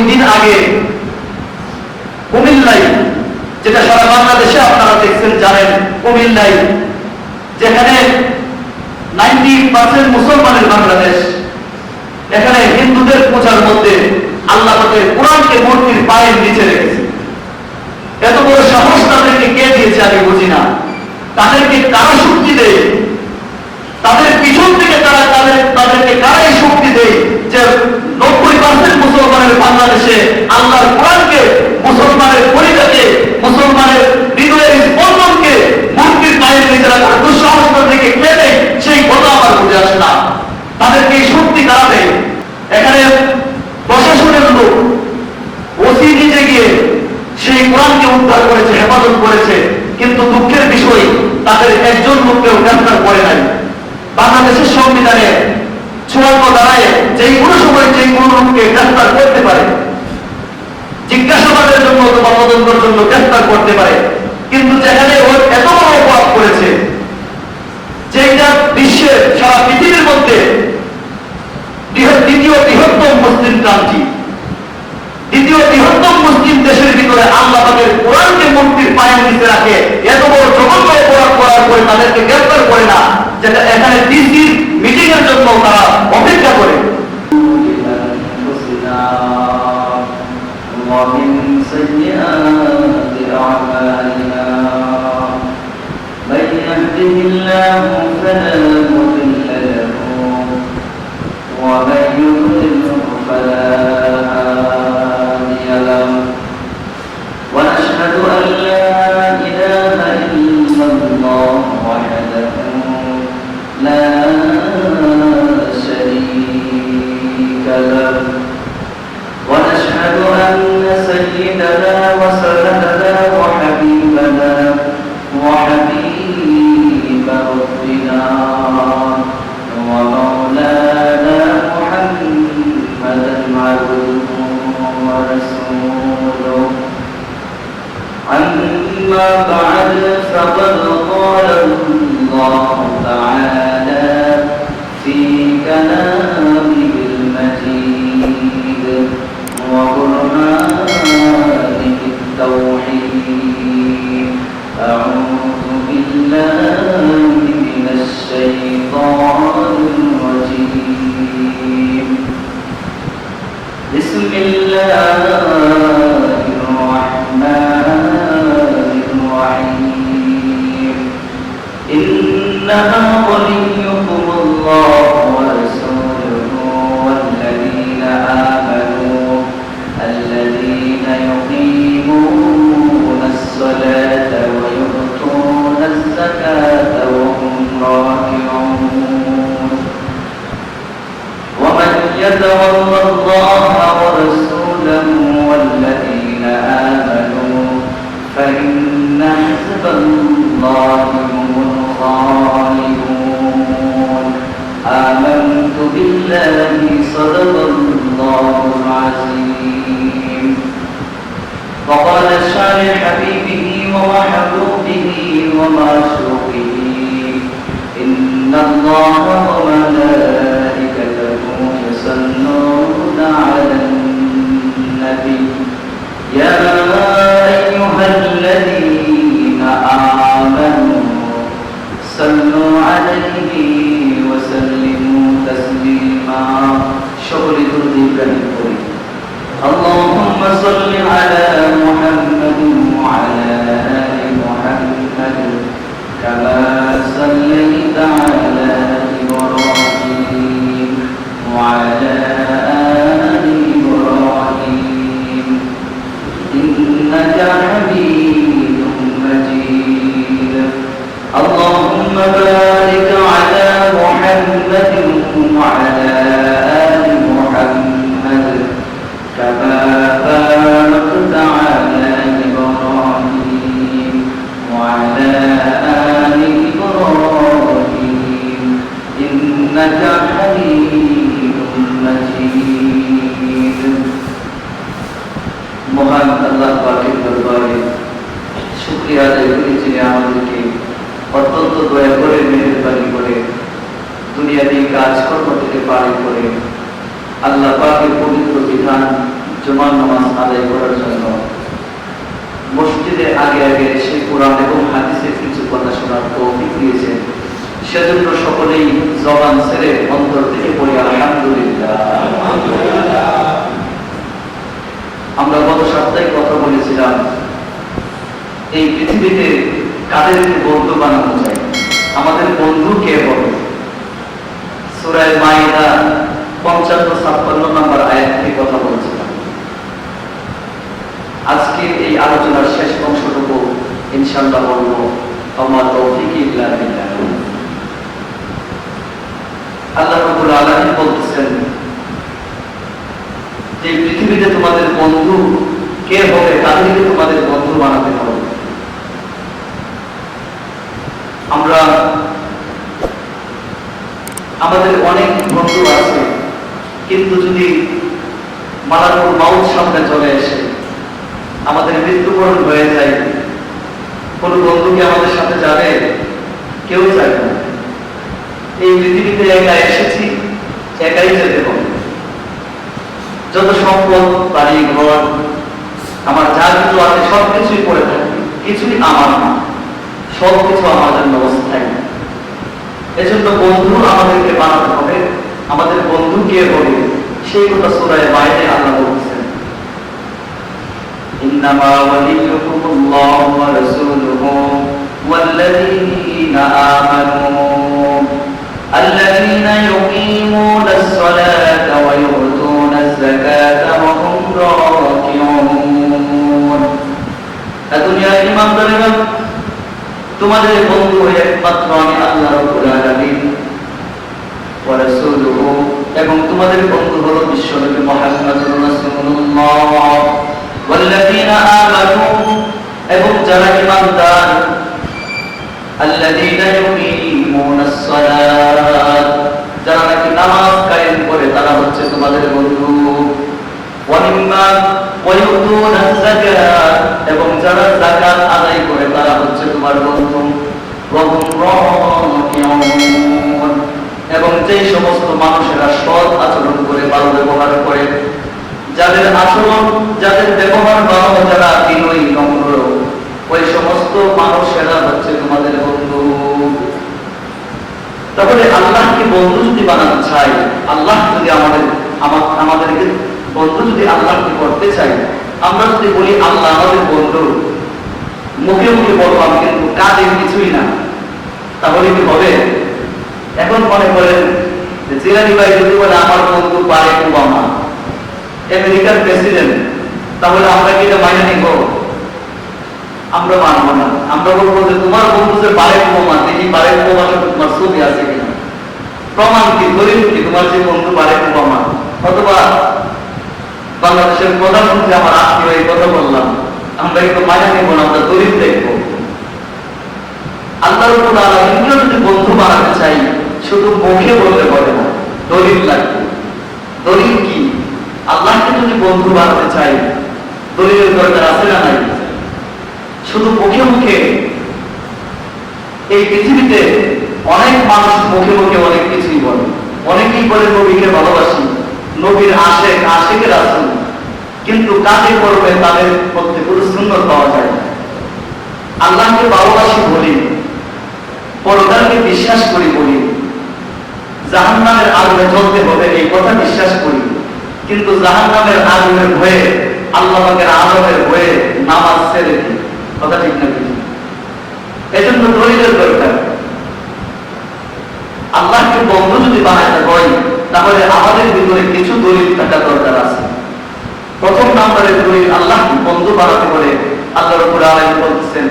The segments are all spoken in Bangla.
দিন আগে কুমিল্লায়, যেটা সারা বাংলাদেশে আপনারা দেখছেন জানেন, কুমিল্লায় যেখানে 90% মুসলমানের বাংলাদেশ, এখানে হিন্দুদের পূজার মধ্যে আল্লাহ পাকের কোরআনকে মূর্তির পায়ের নিচে রেখেছে। এত বড় সাহস তাদেরকে কে দিয়েছে আমি বুঝি না। তাদেরকে কারা শক্তি দেয়? তাদের পিছন থেকে তাদেরকে কারাই শক্তি দেয় যে 90% মুসলমানের বাংলাদেশে আল্লাহর কোরআনকে, মুসলমানের পরিবারকে, মুসলমানের হৃদয়ের স্পন্দনকে মূর্তির পায়ের নিচে রাখার দুঃসাহস তাদেরকে কে দেয়? সেই কথা আমার বুঝে আসে না। তাদেরকে এই শক্তি কারা দেয়? এখানে প্রশাসনের লোক, ওসি নিজে গিয়ে সেই কোরআনকে উদ্ধার করেছে, হেফাজত করেছে, কিন্তু দুঃখের বিষয় তাদের একজন লোককেও গ্রেফতার করে নাই। বাংলাদেশের সংবিধানে 54 ধারায় যেই কোনো সময় যেই কোনো লোককে গ্রেফতার করতে পারে, জিজ্ঞাসাবাদের জন্য অথবা তদন্তের জন্য গ্রেফতার করতে পারে, কিন্তু যেখানে ওর এত বড় অপরাধ করেছে, যেটা বিশ্বের সারা পৃথিবীর মধ্যে দ্বিতীয় বৃহত্তম মুসলিম কান্ট্রি, দ্বিতীয় বৃহত্তম মুসলিম দেশের ভিতরে আল্লাহ পাকের কোরআনকে মূর্তির পায়ের নিচে রাখে, এত বড় জঘন্য অপরাধ করার পরে তাদেরকে গ্রেফতার করে না, যেটা এখানে ডিসির মিটিং এর জন্য তারা অপেক্ষা করে। ومن سيئات أعمالنا من يهده الله فلا مضل له ومن يضلل فلا هادي له ونشهد أن لا إله إلا الله وحده لا شريك له ونشهد أن سيدنا وسندنا وحبيبنا وحبيب ربنا ومولانا محمدا عبده ورسوله أما بعد فقد قال الله تعالى في كلامه المجيد وقرآنه التوحيد أعوذ بالله من الشيطان الرجيم بسم الله الرحمن الرحيم إنما وليكم الله ورسوله والذين آمنوا الذين يقيمون الصلاة ويؤتون الزكاة وهم راكعون ومن يتولى الله ورسوله والذين آمنوا فإن حزب الله هم الغالبون آمنت بالله صدق الله العظيم وقال الشارع حبيبه ومحبوبه ومعشوقه إن الله وملائكته يصلون على النبي يا أيها الذين آمنوا صلوا عليه وسلموا تسليما شكر ذكركم اللهم صل على محمد وعلى آل محمد كما صليت على إبراهيم وعلى آل إبراهيم إنك حميد مجيد اللهم بارك على محمد وعلى آل محمد كما باركت على إبراهيم وعلى آل إبراهيم إنك حميد مجيد মহান আল্লাহ পাকের দরবারে শুকরিয়া আদায় করি যিনি আমাদেরকে অত্যন্ত দয়া করে মেহেরবানি করে দুনিয়াবি কাজকর্ম থেকে পালন করে আল্লাহ পাকের পবিত্র বিধান জুমার নামাজ আদায় করার জন্য মসজিদে আগে আগে এসে কোরআন এবং হাদিসের কিছু কথা শোনার তৌফিক দিয়েছেন, সেজন্য সকলেই জবান ছেড়ে অন্তর থেকে পড়ি আলহামদুলিল্লাহ। আমরা গত সপ্তাহে কথা বলেছিলাম এই পৃথিবীতে কাদেরকে বন্ধু বানানো চাই, আমাদের বন্ধু কে হবে। সূরা মাইদা 55-56 নম্বর আয়াত থেকে কথা বলছিলাম। আজকে এই আলোচনার শেষ অংশটুকু ইনশাআল্লাহ বলবো আমার তৌফিক ইল্লা বিল্লাহ। আল্লাহ রাব্বুল আলামিন বলতেছেন যে পৃথিবীতে তোমাদের বন্ধু কে হবে, তাদেরকে তোমাদের বন্ধু বানাতে হবে। আমরা আমাদের অনেক বন্ধু আছে, কিন্তু যদি মালাকুল মাউত সামনে চলে এসে আমাদের মৃত্যুবরণ হয়ে যায়, কোন বন্ধু কি আমাদের সাথে যাবে? কেউ যাবে না। এই পৃথিবীতে একা এসেছি, একাই যেতে হবে। যত সম্পদ, বাড়ি ঘর, আমার যা কিছু আছে সবকিছুই পড়ে থাকবে, কিছুই আমার না, সবকিছু আমার জন্য অস্থায়ী। এজন্য বন্ধু আমাদেরকে বানাতে হবে। আমাদের বন্ধু কে হবে সেই কথা সূরা মাইদা আল্লাহ বলছেন, ইন্নামা ওয়ালিয়ুকুমুল্লাহু ওয়া রাসূলুহু ওয়াল্লাযীনা আমানু আল্লাযীনা ইউকিমুনাস সালাতা ওয়া ইউতুনাজ যাকাতা ওয়া হুম রাকিউন। দুনিয়ার ঈমানদারেরা, তোমাদের বন্ধু একমাত্র আমি আল্লাহ রাব্বুল আলামিন ওয়া রাসূলুহু, এবং তোমাদের বন্ধু হলো বিশ্বনবী মুহাম্মদুর রাসূলুল্লাহ ওয়াল্লাযীনা আমানু, এবং যারা ঈমানদার, আল্লাযীনা ইউকিমুনাস সালাত, যারা নাকি নামাজ কায়েম করে তারা হচ্ছে তোমাদের বন্ধু, ওয়া মিম্মা ওয়া ইউতুনাজ যাকাত, এবং যারা যাকাত আদায় করে তারা হচ্ছে তোমার বন্ধু, ওয়া হুম রাকিউন, এবং যেই সমস্ত মানুষেরা সৎ আচরণ করে, ভালো ব্যবহার করে, যাদের আচরণ, যাদের ব্যবহার ভালো, যারা বিনয়ী নম্র, ওই সমস্ত মানুষেরা হচ্ছে তোমাদের বন্ধু। তাহলে আল্লাহকে বন্ধু যদি বানাতে চাই, আল্লাহ যদি আমাদেরকে বন্ধু যদি আল্লাহকে করতে চাই, আমরা যদি বলি আল্লাহ আমাদের বন্ধু, মুখে মুখে বললাম কিন্তু কাজে কিছুই না, তাহলে কি হবে? এখন মনে করেন জিলানি ভাই যদি বলে আমার বন্ধু বারেক ওবামা, আমেরিকার প্রেসিডেন্ট, তাহলে আমরা কি এটা মাইনে নিব? আমরা মানব না। আমরা বলবো যে তোমার বন্ধু যে বারেক ওবামা, দেখি বারেক ওবামার সাথে তোমার ছবি আছে কিনা, প্রমাণ কি, দলিল কি তোমার যে বন্ধু বারেক ওবামা। অথবা বাংলাদেশের প্রধানমন্ত্রী আমার আত্মীয়, এই কথা বললাম, আমরা কিন্তু মাইনে নিব না, আমরা দলিল দেখবো। আল্লাহ রাব্বুল আলামিনকে যদি বন্ধু বানাতে চাই, শুধু মুখে বলতে পারে না, দলিল লাগবে। দলিল কি? আল্লাহকে যদি বন্ধু বানাতে চাই, দলিলের দরকার আছে না নাই? শুধু মুখে মুখে এই পৃথিবীতে অনেক মানুষ মুখে মুখে অনেক কিছুই বলে, অনেকেই বলে নবীকে ভালোবাসি, নবীর আশেকে রাসূল, কিন্তু কাজে করবে তাদের মধ্যে কোনো সুন্নাত পাওয়া যায় না। আল্লাহকে ভালোবাসি বলি, পরকালকে বিশ্বাস করি বলি, জাহান্নামের আগুনে জ্বলতে হবে এই কথা বিশ্বাস করি, কিন্তু জাহান্নামের আগুনের ভয়ে, আল্লাহ পাকের আযাবের ভয়ে নামাজ ছেড়ে দিই। কথা ঠিক না? এজন্য দলিলের দরকার। আল্লাহকে বন্ধু যদি বানাতে হয়, তাহলে আমাদের ভিতরে কিছু দলিল থাকা দরকার আছে। প্রথম নম্বরের দলিল, আল্লাহকে বন্ধু বানাতে হলে আল্লাহ রাব্বুল আলামিন বলতেছেন,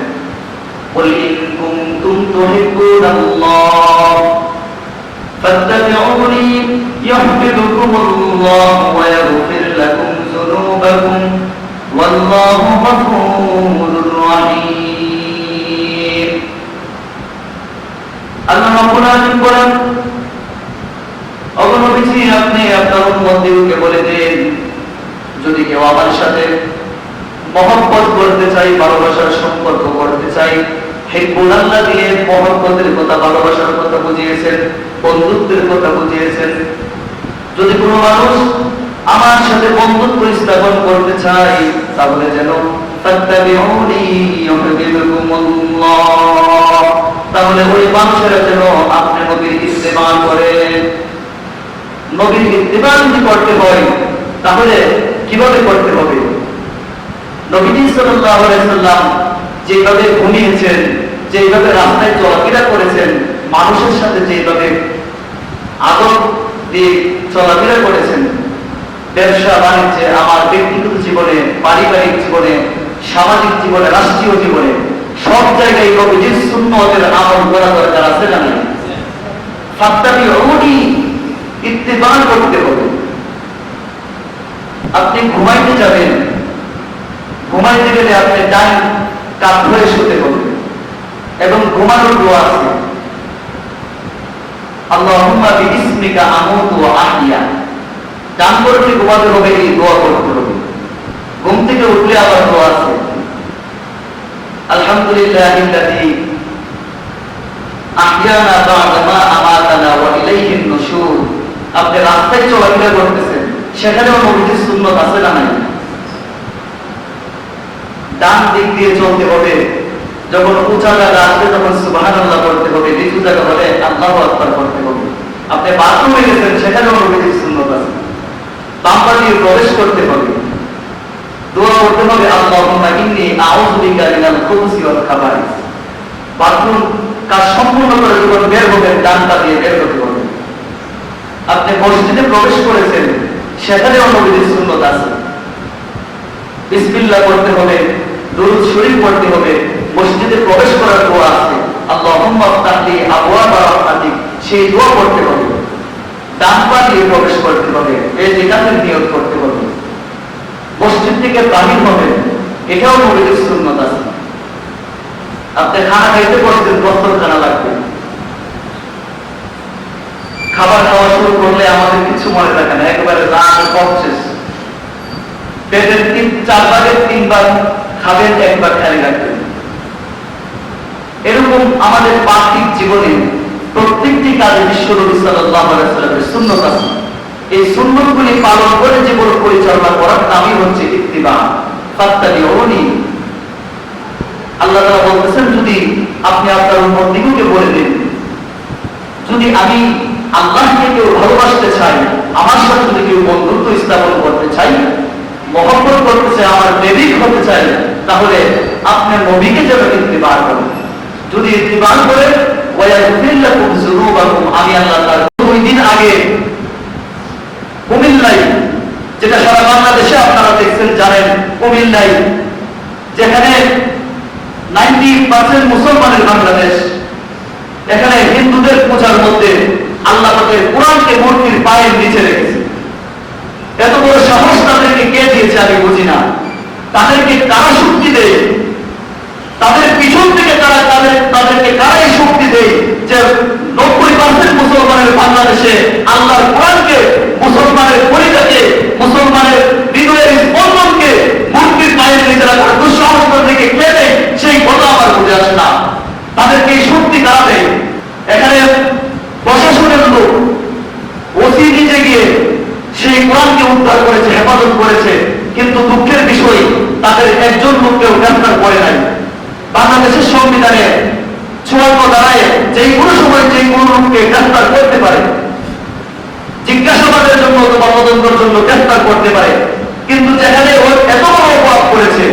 قل إن كنتم تحبون الله فاتبعوني يحببكم الله ويغفر لكم ذنوبكم والله غفور رحيم। আল্লাহ রাব্বুল আলামিন বলেন, ওগো নবীজি, আপনি আপনার উম্মতদেরকে বলে দেন, যদি কেউ আমার সাথে মহব্বত করতে চাই, ভালোবাসার সম্পর্ক করতে চাই, হিব্বুল আল্লাহ দিয়ে মহব্বতের কথা, ভালোবাসার কথা বুঝিয়েছেন, বন্ধুত্বের কথা বুঝিয়েছেন। যদি কোনো মানুষ আমার সাথে বন্ধুত্ব স্থাপন করতে চাই, তাহলে যেন ফাত্তাবিউনি ইউহিব্বুকুমুল্লাহ, তাহলে ওই মানুষেরা যেন আপনার নবীর ইত্তেবা করে। নবীর ইত্তেবা যদি করতে হয় তাহলে কিভাবে করতে হবে? নবীজি সাল্লাল্লাহু আলাইহি সাল্লাম যেভাবে ঘুমিয়েছেন, যেভাবে রাস্তায় চলাফেরা করেছেন, মানুষের সাথে যেভাবে আদব দিয়ে চলাফেরা করেছেন, ব্যবসা বাণিজ্যে, আমার ব্যক্তিগত জীবনে, পারিবারিক জীবনে, সামাজিক জীবনে, রাষ্ট্রীয় জীবনে, সব জায়গায় নবীজির সুন্নতের আমল করা দরকার আছে না? ফাত্তাবিউনি, ইত্তেবা করতে হবে। আপনি ঘুমাইতে যাবেন, ঘুমাইতে গেলে আপনি ডান কাত হয়ে শুতে হবে এবং ঘুমানোর দোয়া আছে, আল্লাহুম্মা বিইসমিকা আমুতু ওয়া আহইয়া। ডান করে ঘুমাতে হবে, এই দোয়া করতে হবে। ঘুম থেকে উঠলে আবার দোয়া আছে, আলহামদুলিল্লাহিল্লাযী আহইয়ানা বা'দা মা আমাতানা ওয়া ইলাইহিন নুশুর। আপনি রাস্তায় চলাফেরা করতেছেন, সেখানেও নবীজির সুন্নাত আছে না নাই? ডান দিক দিয়ে চলতে হবে, যখন উঁচা জায়গা আসবে তখন সুবহানাল্লাহ করতে হবে, নিচু জায়গা হলে আল্লাহু আকবার করতে হবে। আপনি বাথরুমে গেছেন, সেখানেও নবীজির সুন্নাত আছে। বাম পা দিয়ে প্রবেশ করতে হবে, দোয়া করতে হবে, আল্লাহুম্মা ইন্নী আউযু বিকা মিনাল খুবুসি ওয়াল খাবাইস। বাথরুম কাজ সম্পূর্ণ করে যখন বের হবেন, ডান পা দিয়ে বের হতে হবে। আপনি মসজিদে প্রবেশ করেছেন, সেখানেও নবীজির সুন্নাত আছে। বিসমিল্লাহ করতে হবে, দুরূদ শরীফ পড়তে হবে, মসজিদে প্রবেশ করার দোয়া আছে, আল্লাহুম্মা আফতাহলি আবওয়াবা রাহমাতিক, সেই দোয়া করতে হবে। ডান পা দিয়ে প্রবেশ করতে হবে, এই ইতিকাফের নিয়ত করতে হবে। মসজিদ থেকে বাহির হবেন, এটাও নবীজির সুন্নাত আছে। আপনি খানা খাইতে বসছেন, দস্তরখানা লাগবে। খাবার খাওয়া শুরু করলে আমাদের কিছু মনে থাকে না, একেবারে রাত কম শেষ। পেটের 4 ভাগের 3 ভাগ খাবেন, 1 ভাগ খালি রাখবেন। এরকম আমাদের পার্থিব জীবনে প্রত্যেকটি কাজে বিশ্বনবী সাল্লাল্লাহু আলাইহি ওয়াসাল্লামের সুন্নাত আছে। এই সুন্নাতগুলি পালন করে জীবন পরিচালনা করার নামই হচ্ছে ইত্তিবা। ফাত্তাবিউনি, আল্লাহ তাআলা বলতেছেন, যদি আপনি আপনার উম্মতদিগকে বলে দেন, যদি আমি আল্লাহকে কেউ ভালোবাসতে চাই, আমার সাথে যদি কেউ বন্ধুত্ব স্থাপন করতে চাই, মহব্বত করতে চাই, আমার প্রেমিক হতে চাই, তাহলে আপনার নবীকে যেন ইত্তিবা করেন। যদি ইত্তিবা করেন, ওয়ায়াগফির লাকুম যুনুবাকুম, আমি আল্লাহ তাআলা 2 দিন আগে কুমিল্লায়, যেটা সারা বাংলাদেশে আপনারা দেখছেন, জানেন, কুমিল্লায় যেখানে 90% মুসলমানের বাংলাদেশ, এখানে হিন্দুদের পূজার মধ্যে আল্লাহ পাকের কোরআনকে মূর্তির পায়ের নিচে রেখেছে। এত বড় সাহস তাদেরকে কে দিয়েছে আমি বুঝি না। তাদেরকে কারা শক্তি দেয়? তাদের পিছন থেকে তাদেরকে কারাই শক্তি দেয় যে 90% মুসলমানের বাংলাদেশে আল্লাহর কোরআনকে, মুসলমানের পরিচয়কে, মুসলমানের হৃদয়ের স্পন্দনকে মূর্তির পায়ের নিচে রাখার দুঃসাহস তাদেরকে কে দেয়? সেই কথা আমার বুঝে আসে না। তাদেরকে এই শক্তি কারা দেয়? এখানে প্রশাসনের লোক, ওসি নিজে গিয়ে সেই কোরআনকে উদ্ধার করেছে, হেফাজত করেছে, কিন্তু দুঃখের বিষয় তাদের একজন লোককেও গ্রেফতার করে নাই। বাংলাদেশের সংবিধানে 54 ধারায় যেই কোনো সময় যেই কোনো লোককে গ্রেফতার করতে পারে, জিজ্ঞাসাবাদের জন্য অথবা তদন্তের জন্য গ্রেফতার করতে পারে, কিন্তু যেখানে ও এত বড় অপরাধ করেছে,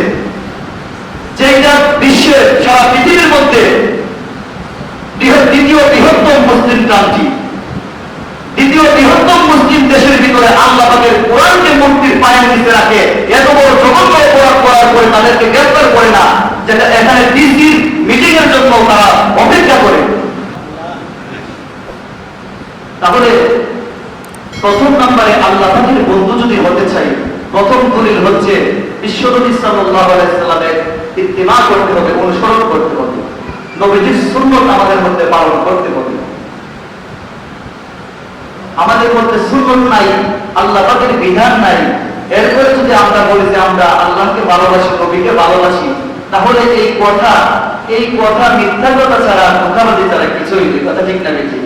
যেটা বিশ্বের সারা পৃথিবীর মধ্যে দ্বিতীয় বৃহত্তম মুসলিম কান্ট্রি, দ্বিতীয় বৃহত্তম মুসলিম দেশের ভিতরে আল্লাহ পাকের কোরআনকে মূর্তির পায়ের নিচে রাখে, এত বড় জঘন্য অপরাধ করার পরে তাদেরকে গ্রেফতার করে না, যেটা এখানে ডিসি মিটিং এর জন্য তারা অপেক্ষা করে। তাহলে প্রথম নম্বরে আল্লাহ পাকের বন্ধু যদি হতে চাই, প্রথম দলিল হচ্ছে বিশ্বনবী সাল্লাল্লাহু আলাইহি সাল্লামের ইত্তিবা করতে হবে, অনুসরণ করতে হবে, নবীজির সুন্নাত আমাদের মধ্যে পালন করতে হবে। আমাদের মধ্যে সুন্নাত নাই, আল্লাহ পাকের বিধান নাই, এরপরে যদি আমরা বলি যে আমরা আল্লাহকে ভালোবাসি, নবীকে ভালোবাসি, তাহলে এই কথা মিথ্যা কথা ছাড়া, ধোঁকাবাজি ছাড়া কিছুই নেই। কথা ঠিক না বেশি?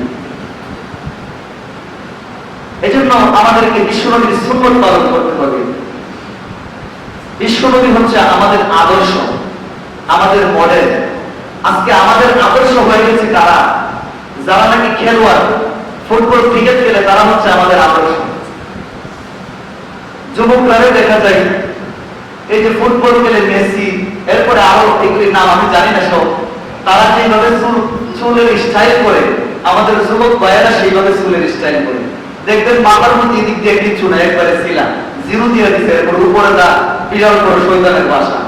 এজন্য আমাদেরকে বিশ্বনবীর সুন্নত পালন করতে হবে। বিশ্বনবী হচ্ছে আমাদের আদর্শ, আমাদের মডেল। আজকে আমাদের আদর্শ হয়ে গেছে কারা? যারা নাকি খেলোয়াড়, ফুটবল ক্রিকেট খেলে তারা হচ্ছে আমাদের আদর্শ। যুবকরা দেখা যায় এই যে ফুটবল খেলে মেসি, এরপরে আরো এগুলির নাম আমি জানি না সব, তারা যেভাবে চুলের স্টাইল করে, আমাদের যুবক ভাইয়েরা সেইভাবে চুলের স্টাইল করে। দেখবেন মাথার মধ্যে এদিক দিয়ে কিচ্ছু না, একবারে ছিলাম জিরো দিয়ে দিচ্ছে, এরপর উপরে দা বিড়াল করে শৈতানের বাসা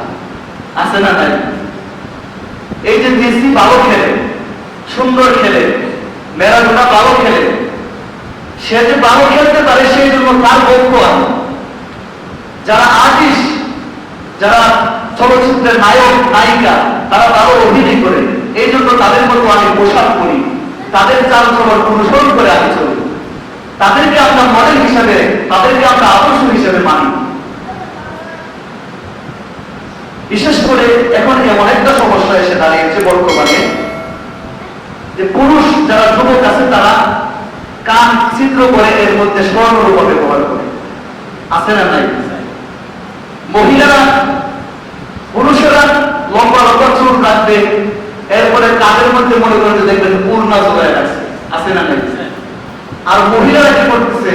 আছে না নাই? এই যে মেসি ভালো খেলে, সুন্দর খেলে, ম্যারাডোনা ভালো খেলে, সে যে ভালো খেলতে পারে সেই জন্য তার পক্ষ আছে। যারা আর্টিস্ট, যারা চলচ্চিত্রের নায়ক নায়িকা, তারা ভালো অভিনয় করে, এই জন্য তাদের মতো আমি পোশাক করি, তাদের চাল চলন অনুসরণ করে আমি চলি, তাদেরকে আমরা মডেল হিসাবে, তাদেরকে আমরা আদর্শ হিসেবে মানি। বিশেষ করে এখন এমন একটা সমস্যা এসে দাঁড়িয়েছে বর্তমানে, যে পুরুষ যারা যুবক আছে তারা কান ছিদ্র করে এর মধ্যে স্বর্ণরূপা ব্যবহার করে, আছে না নাই? মহিলারা, পুরুষেরা লম্বা লম্বা চুল রাখবে, এরপরে কাঁধের মধ্যে মনে করেন যে দেখবেন পূর্ণা জোগায় রাখছে, আছে না নাই? আর মহিলারা কি করতেছে?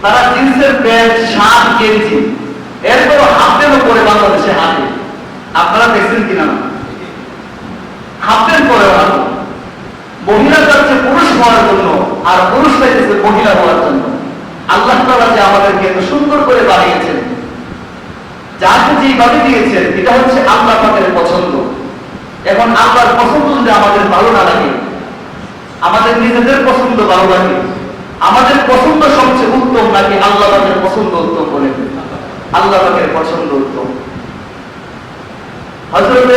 তারা জিন্সের প্যান্ট, শার্ট, গেঞ্জি, এরপর হাফের উপরে বাংলাদেশে হাতে, আপনারা দেখছেন কিনা? হাফের পরে হাতে। মহিলা যাচ্ছে পুরুষ হওয়ার জন্য, আর পুরুষ চাইতেছে মহিলা হওয়ার জন্য। আল্লাহ তাআলা যে আমাদেরকে এত সুন্দর করে বানিয়েছেন, যাকে যেভাবে দিয়েছেন, এটা হচ্ছে আল্লাহ পাকের পছন্দ। এখন আল্লাহর পছন্দ যদি আমাদের ভালো না লাগে, আমাদের নিজেদের পছন্দ ভালো লাগে, আমাদের পছন্দ সবচেয়ে উত্তম নাকি আল্লাহ পাকের পছন্দ উত্তম? বলে আল্লাহ পাকের পছন্দ উত্তম। হযরত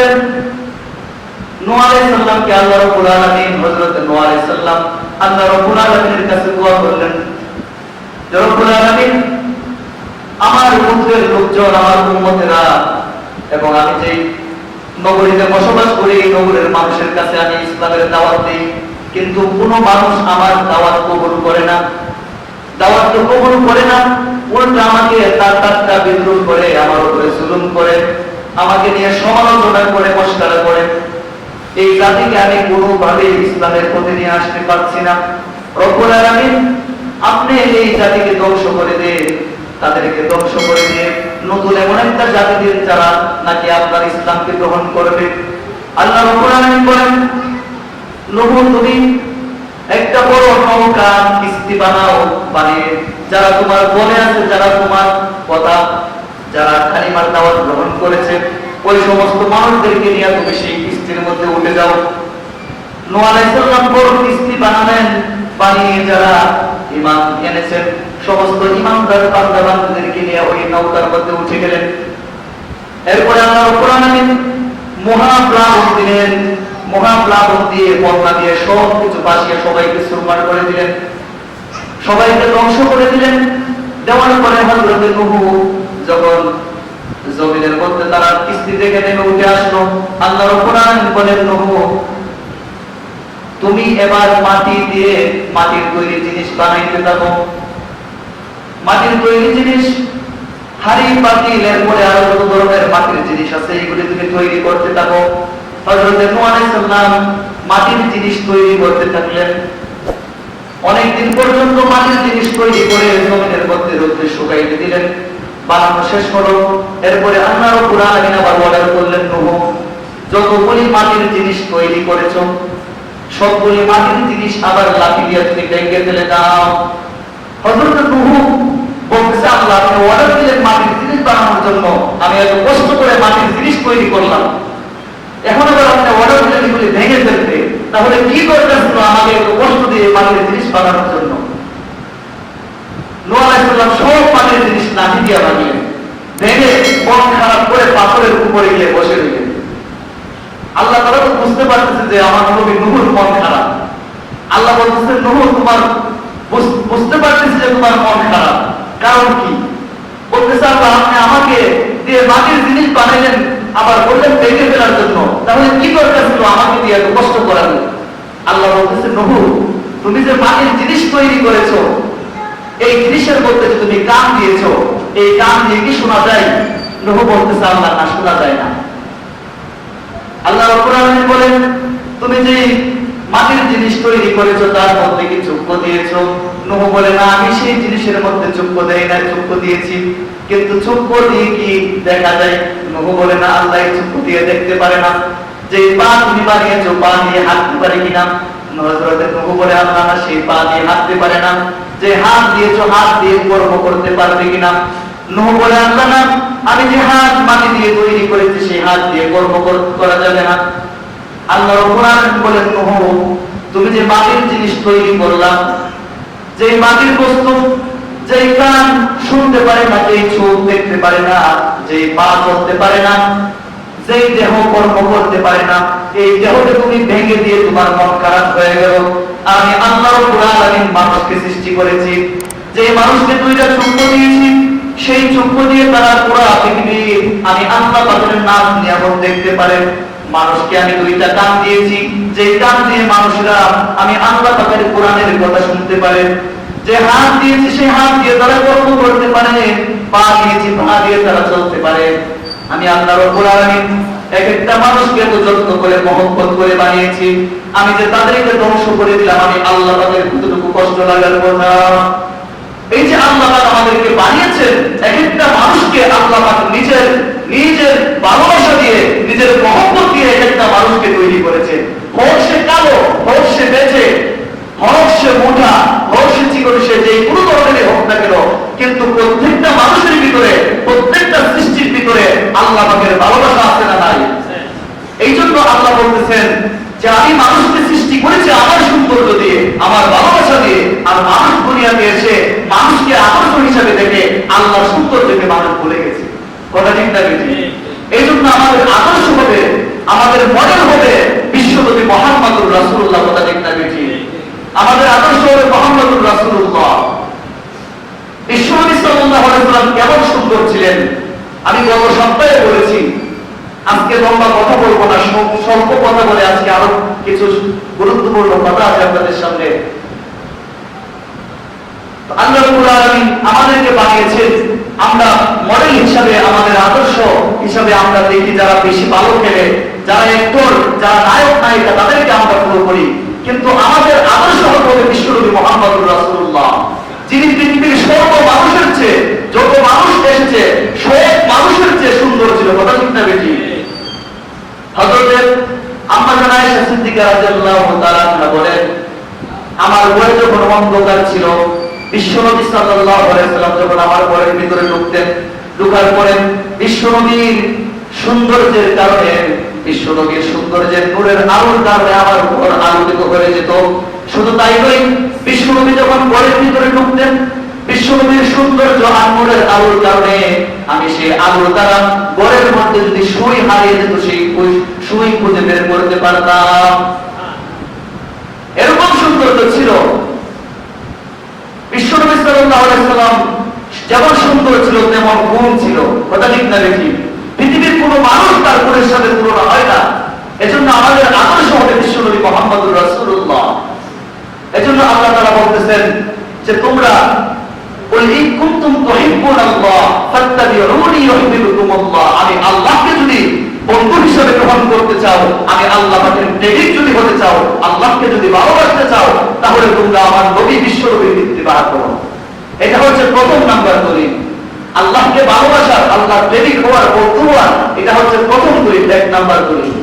নূহ আলাইহিস সালামকে আল্লাহ রাব্বুল আলামিন, হযরত নূহ আলাইহিস সালাম আল্লাহ রাব্বুল আলামিনের কাছে দোয়া করলেন, যে রব্বুল আলামিন, আমার উম্মতের লোকজন, আমার উম্মতেরা, এবং আমি যে নগরীতে বসবাস করি, এই নগরের মানুষের কাছে আমি ইসলামের দাওয়াত দিই, কিন্তু কোন মানুষ আমার দাওয়াত কবুল করে না, দাওয়াত তো কবুল করে না, উল্টা আমাকে তার বিদ্রোহ করে, আমার উপরে জুলুম করে, আমাকে নিয়ে সমালোচনা করে, মস্করা করে। এই জাতিকে আমি কোনোভাবে ইসলামের পথে নিয়ে আসতে পারছি না। রব্বুল আলামিন, আপনি এই জাতিকে ধ্বংস করে দিয়ে, তাদেরকে ধ্বংস করে দিয়ে নতুন এমন একটা জাতি দিয়ে যারা নাকি আপনার ইসলামকে গ্রহণ করবে। আল্লাহ রাব্বুল আলামিন বলেন, নূহ, তুমি একটা বড় নৌকা কিস্তি বানাও, বানিয়ে যারা তোমার বলে আছে, যারা তোমার কথা, যারা কালিমার দাওয়াত গ্রহণ করেছে, ওই সমস্ত মানুষদেরকে নিয়ে তুমি সেই কিস্তির মধ্যে উঠে যাও। নূহ আলাইহিস সালাম বড় কিস্তি বানালেন, বানিয়ে যারা ঈমান এনেছেন সমস্ত ঈমানদার বান্দা বান্দীদেরকে নিয়ে ওই নৌকার মধ্যে উঠে গেলেন। এরপরে আল্লাহ রাব্বুল আলামিন মহাপ্লাবন দিলেন, মহাপ্লাবন দিয়ে, বন্যা দিয়ে সব কিছু ভাসিয়ে সবাইকে চুরমার করে দিলেন, সবাইকে ধ্বংস করে দিলেন। দেওয়ার পরে হযরত নূহ যখন জমিনের মধ্যে তারা কিস্তি থেকে নেমে উঠে আসলো, আল্লাহ রাব্বুল আলামিন বলেন, নূহ, তুমি এবার মাটি দিয়ে মাটির তৈরি জিনিস বানাইতে থাকো। মাটির তৈরি জিনিস, হাড়ি, পাতিল, এরপরে আরো যত ধরনের মাটির জিনিস আছে, এগুলি তুমি তৈরি করতে থাকো। হযরত নূহ আলাইহিস সালাম মাটির জিনিস তৈরি করতে থাকলেন। অনেকদিন পর্যন্ত মাটির জিনিস তৈরি করে জমিনের মধ্যে রোদে শুকাইতে দিলেন। বানানো শেষ হলো। এরপরে আল্লাহ রাব্বুল আলামিন আবার অর্ডার করলেন, নূহ, যতগুলি মাটির জিনিস তৈরি করেছো, সবগুলি মাটির জিনিস আবার লাঠি দিয়ে তুমি ভেঙে ফেলে দাও। হযরত নূহ বলতেছে, আল্লাহ, আপনি অর্ডার দিলেন মাটির জিনিস বানানোর জন্য, আমি এত কষ্ট করে মাটির জিনিস তৈরি করলাম, এখন আবার আপনি অর্ডার দিলেন এগুলি ভেঙে ফেলতে, তাহলে কি করতেছিল আমাকে এত কষ্ট দিয়ে মাটির জিনিস বানানোর জন্য? নূহ আলাইহিস সালাম সব মাটির জিনিস লাঠি দিয়ে বানিয়ে ভেঙে মন খারাপ করে পাথরের উপরে গিয়ে বসে রইলেন। আল্লাহ তাআলা তো বুঝতে পারতেছে যে আমার নবী নূহর মন খারাপ। আল্লাহ বলতেছে, নূহ, তোমার বুঝতে পারতেছি যে তোমার মন খারাপ, কারণ কি? বলতেছে, আল্লাহ, আপনি আমাকে দিয়ে মাটির জিনিস বানাইলেন, আবার বললেন ভেঙে ফেলার জন্য, তাহলে কি দরকার ছিল আমাকে দিয়ে এত কষ্ট করার? আল্লাহ বলতেছে, নূহ, তুমি যে মাটির জিনিস তৈরি করেছো, এই জিনিসের মধ্যে যে তুমি কান দিয়েছো, এই কান দিয়ে কি শোনা যায়? নূহ বলতেছে আল্লাহ না, শোনা যায় না। আল্লাহ রাব্বুল আলামিন বলেন তুমি যে মাটির জিনিস তৈরি করেছো তার মধ্যে কি চক্ষু দিয়েছো? নূহ বলে না, আমি সেই জিনিসের মধ্যে চক্ষু দেই না, চক্ষু দিয়েছি কিন্তু চক্ষু দিয়ে কি দেখা যায়? নূহ বলে না, আল্লাহ চক্ষু দিয়ে দেখতে পারে না। যে পা তুমি বানিয়েছো, পা দিয়ে হাঁটতে পারে কিনা? হযরত নূহ বলে আল্লাহ না, সেই পা দিয়ে হাঁটতে পারে না। যে হাত দিয়েছো, হাত দিয়ে কর্ম করতে পারবে কিনা? নূহ বলে আল্লাহ না, আমি যে হাত মাটি দিয়ে তৈরি করেছি সেই হাত দিয়ে কর্ম করা যাবে না। আল্লাহ রাব্বুল আলামিন বলেন নূহ তুমি যে মাটির জিনিস তৈরি করলা, যে মাটির বস্তু, যে কান শুনতে পারে না, যে চোখ দেখতে পারে না, যে পা চলতে পারে না, যে দেহ কর্ম করতে পারে না, এই দেহকে তুমি ভেঙে দিয়ে তোমার মন খারাপ হয়ে গেল। আমি আল্লাহ রাব্বুল আলামিন মানুষকে সৃষ্টি করেছি, যে মানুষকে দুইটা চক্ষু দিয়েছি, সেই চক্ষু দিয়ে তারা পুরো পৃথিবী আমি আল্লাহ পাকের নাম নিয়ামত দেখতে পারে। মানুষকে আমি দুইটা কান দিয়েছি, যে কান দিয়ে মানুষরা আমি আল্লাহ পাকের কোরআনের কথা শুনতে পারে। যে হাত দিয়েছি, সেই হাত দিয়ে তারা কর্ম করতে পারে। পা দিয়েছি, পা দিয়ে তারা চলতে পারে। আমি আল্লাহ রাব্বুল আলামিন এক একটা মানুষকে এত যত্ন করে মহব্বত করে বানিয়েছি, আমি যে তাদেরকে ধ্বংস করে দিলাম, আমি আল্লাহ পাকের কতটুকু কষ্ট লাগার কথা। এই যে আল্লাহ পাক আমাদেরকে বানিয়েছেন, এক একটা মানুষকে আল্লাহ পাক নিজের ভালোবাসা দিয়ে, নিজের মহব্বত দিয়ে এক একটা মানুষকে তৈরি করেছেন। হোক সে কালো, হোক সে বেঁচে, হোক সে মোটা, হোক সে চিকন, সে যে কোনো ধরনের হোক না কেন, কিন্তু প্রত্যেকটা মানুষের ভিতরে, প্রত্যেকটা সৃষ্টির ভিতরে আল্লাহ পাকের ভালোবাসা আছে না নাই? এই জন্য আল্লাহ বলতেছেন যে আমি মানুষকে সৃষ্টি করেছি আমার সৌন্দর্য দিয়ে, আমার ভালোবাসা দিয়ে। আর মানুষ দুনিয়াতে এসে মানুষকে আদর্শ হিসাবে দেখে আল্লাহর সৌন্দর্যকে মানুষ ভুলে গেছে। কথা ঠিক না বেশি? এই জন্য আমাদের আদর্শ হবে, আমাদের মডেল হবে বিশ্বনবী মুহাম্মদুর রাসূলুল্লাহ। কথা ঠিক না বেশি? আমাদের আদর্শ হবে মুহাম্মদুর রাসূলুল্লাহ। বিশ্বনবী সাল্লাল্লাহু আলাইহি ওয়াসাল্লাম কেমন সুন্দর ছিলেন আমি গত সপ্তাহে বলেছি। আজকে লম্বা কথা বলবো না, স্বল্প কথা বলে আজকে আরো কিছু গুরুত্বপূর্ণ কথা আছে আপনাদের সামনে। আল্লাহ রাব্বুল আলামিন আমাদেরকে বানিয়েছেন, আমরা মডেল হিসাবে, আমাদের আদর্শ হিসাবে আমরা দেখি যারা বেশি ভালো খেলে, যারা অ্যাক্টর, যারা নায়ক নায়িকা, তাদেরকে আমরা ফলো করি। কিন্তু আমাদের আদর্শ হবে বিশ্বনবী মুহাম্মদুর রাসূলুল্লাহ, যিনি পৃথিবীর সর্ব মানুষের চেয়ে, যত মানুষ এসেছে সব মানুষের চেয়ে সুন্দর ছিল। কথা ঠিক না বেশি? হযরত আম্মা জান আয়েশা সিদ্দিকা রাদিয়াল্লাহু তাআলা আনহা বলেন, আমার ঘরে যখন অন্ধকার ছিল, বিশ্বনবী সাল্লাল্লাহু আলাইহি ওয়াসাল্লাম যখন আমার ঘরের ভিতরে ঢুকতেন, ঢোকার পরে বিশ্বনবীর সৌন্দর্যের কারণে, বিশ্বনবীর সৌন্দর্যের নূরের আলোর কারণে আমার ঘর আলোকিত হয়ে যেত। শুধু তাই নয়, বিশ্বনবী যখন ঘরের ভিতরে ঢুকতেন, বিশ্বনবীর সৌন্দর্য আর নূরের আলোর কারণে আমি সেই আলোর দ্বারা ঘরের মধ্যে যদি সুই হারিয়ে যেত, সেই সুই খুঁজে বের করতে পারতাম। এরকম সৌন্দর্য ছিল বিশ্বনবী সাল্লাল্লাহু আলাইহি ওয়াসাল্লাম। যেমন সুন্দর ছিল তেমন গুণ ছিল। কথা ঠিক না বেশি? পৃথিবীর কোনো মানুষ তার গুণের সাথে তুলনা হয় না। এজন্য আমাদের আদর্শ হবে বিশ্বনবী মুহাম্মদুর রাসূলুল্লাহ। এজন্য আল্লাহ তাআলা বলতেছেন যে তোমরা কুল ইন কুনতুম তুহিব্বুনাল্লাহ ফাত্তাবিউনি ইউহিব্বুকুমুল্লাহ, আমি আল্লাহকে যদি বন্ধু হিসেবে গ্রহণ করতে চাও, আমি আল্লাহ পাকের প্রেমিক যদি হতে চাও, আল্লাহকে যদি ভালোবাসতে চাও, তাহলে তোমরা আমার নবী বিশ্বনবীর ইত্তিবা করো। এটা হচ্ছে প্রথম নাম্বার দলিল। আল্লাহকে ভালোবাসার, আল্লাহর প্রেমিক হওয়ার, বন্ধু হওয়ার, এটা হচ্ছে প্রথম দলিল, এক নাম্বার দলিল।